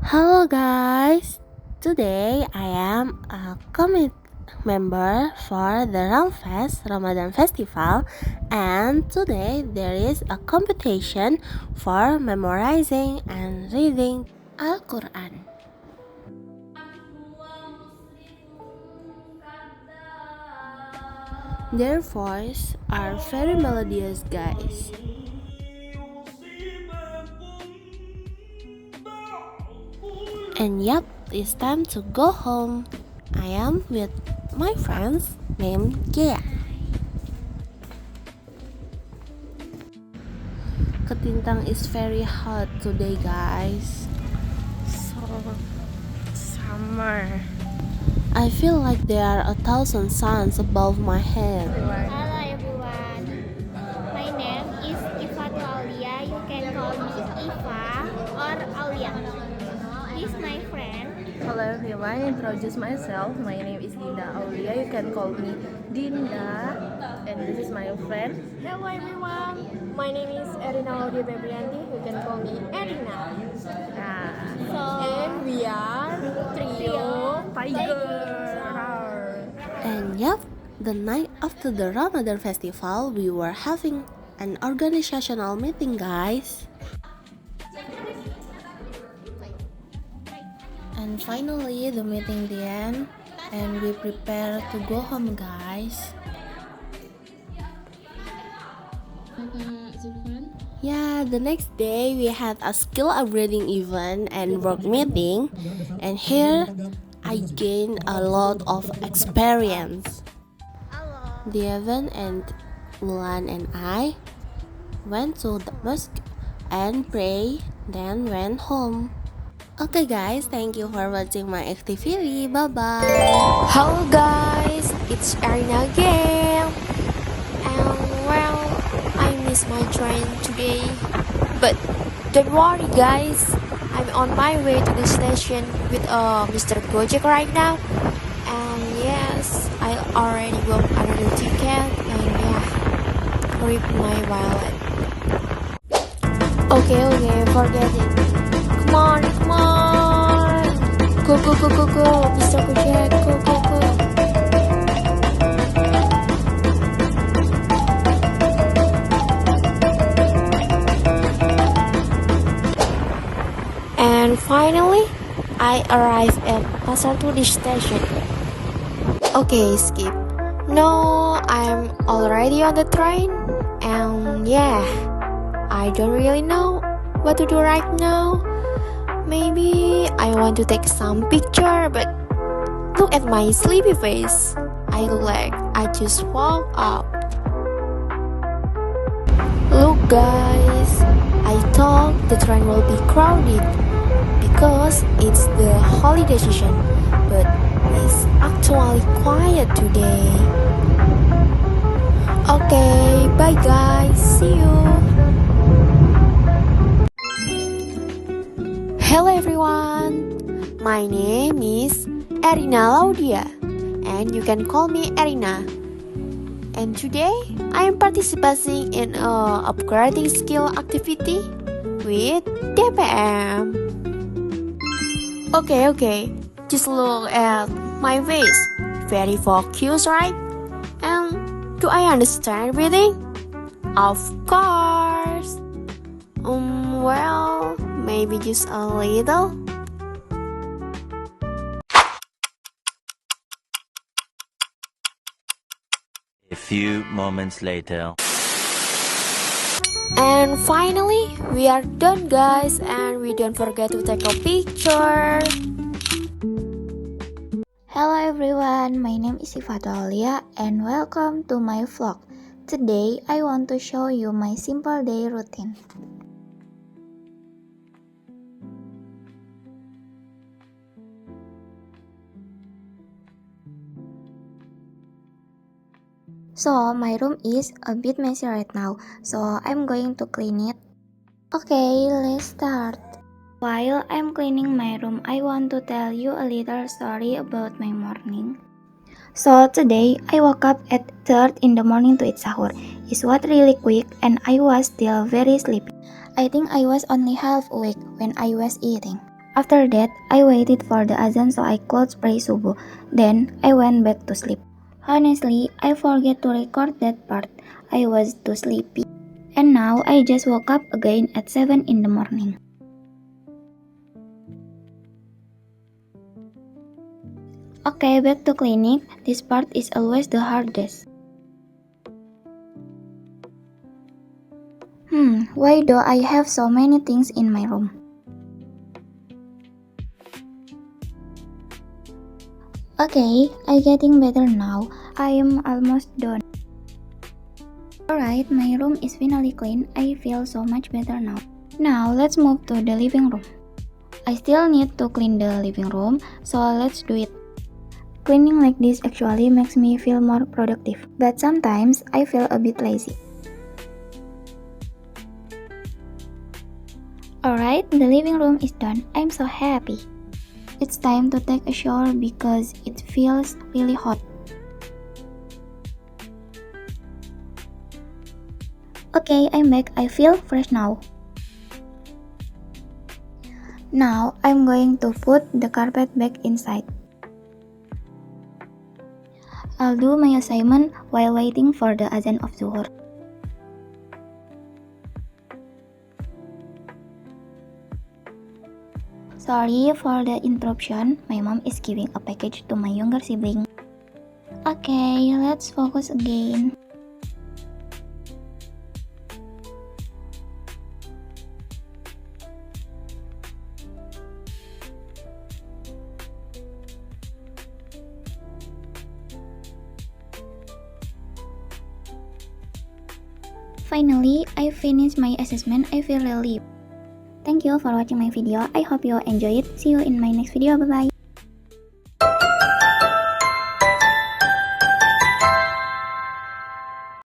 Hello guys, today I am a committee member for the Ramadan Festival, and today there is a competition for memorizing and reading Al-Quran. Their voices are very melodious guys. And yep, it's time to go home. I am with my friends named Gia. Ketintang is very hot today guys. So summer. I feel like there are 1,000 suns above my head. Hello everyone, my name is Iffatul Aulia. You can call me Iffa or Aulia. This is my friend. Hello everyone, introduce myself. My name is Dinda Aulia. You can call me Dinda. And this is my friend. Hello everyone, my name is Erina febryanti. You can call me Erina. And we are trio Tiger. And yep, the night after the Ramadan festival, we were having an organizational meeting guys. And finally the meeting the end, and we prepare to go home guys. Yeah, the next day we had a skill upgrading event and work meeting, and here I gained a lot of experience. The event and Mulan and I went to the mosque and pray, then went home. Okay guys, thank you for watching my activity. Bye bye. Hello guys, it's Erina again. And well, I missed my train today. But don't worry guys, I'm on my way to the station with Mr. Gojek right now. And yes, I already booked another ticket. And yeah, rip my wallet. Okay, forget it. Come on. Go, Mr. Gojek, go. And finally, I arrived at Pasar Turi station. Okay, skip. No, I'm already on the train. And yeah, I don't really know what to do right now. Maybe I want to take some picture, but look at my sleepy face. I look like I just woke up. Look guys, I thought the train will be crowded because it's the holiday season, but it's actually quiet today. Okay, bye guys, see you. Hello everyone, my name is Erina laudya, and you can call me Erina. And today I am participating in a upgrading skill activity with DPM. Okay, just look at my face, very focused, right? And do I understand reading? Of course. Well, maybe just a little. A few moments later. And finally, we are done guys, and we don't forget to take a picture. Hello everyone, my name is Iffatul Aulia and welcome to my vlog. Today I want to show you my simple day routine. So my room is a bit messy right now, so I'm going to clean it. Okay, let's start. While I'm cleaning my room, I want to tell you a little story about my morning. So today I woke up at 3 in the morning to eat sahur. is what really quick and I was still very sleepy. I think I was only half awake when I was eating. After that, I waited for the azan so I could pray subuh. Then, I went back to sleep. Honestly, I forget to record that part. I was too sleepy. And now, I just woke up again at 7 in the morning. Okay, back to clinic. This part is always the hardest. Why do I have so many things in my room? Okay, I'm getting better now. I am almost done. Alright, my room is finally clean. I feel so much better now. Now, let's move to the living room. I still need to clean the living room, so let's do it. Cleaning like this actually makes me feel more productive, but sometimes I feel a bit lazy. Alright, the living room is done. I'm so happy. It's time to take a shower because it feels really hot. Okay, I'm back. I feel fresh now. Now, I'm going to put the carpet back inside. I'll do my assignment while waiting for the azan of zuhur. Sorry for the interruption, my mom is giving a package to my younger sibling. Okay, let's focus again. Finally, I finished my assessment. I feel relieved. Thank you for watching my video. I hope you enjoy it. See you in my next video. Bye bye.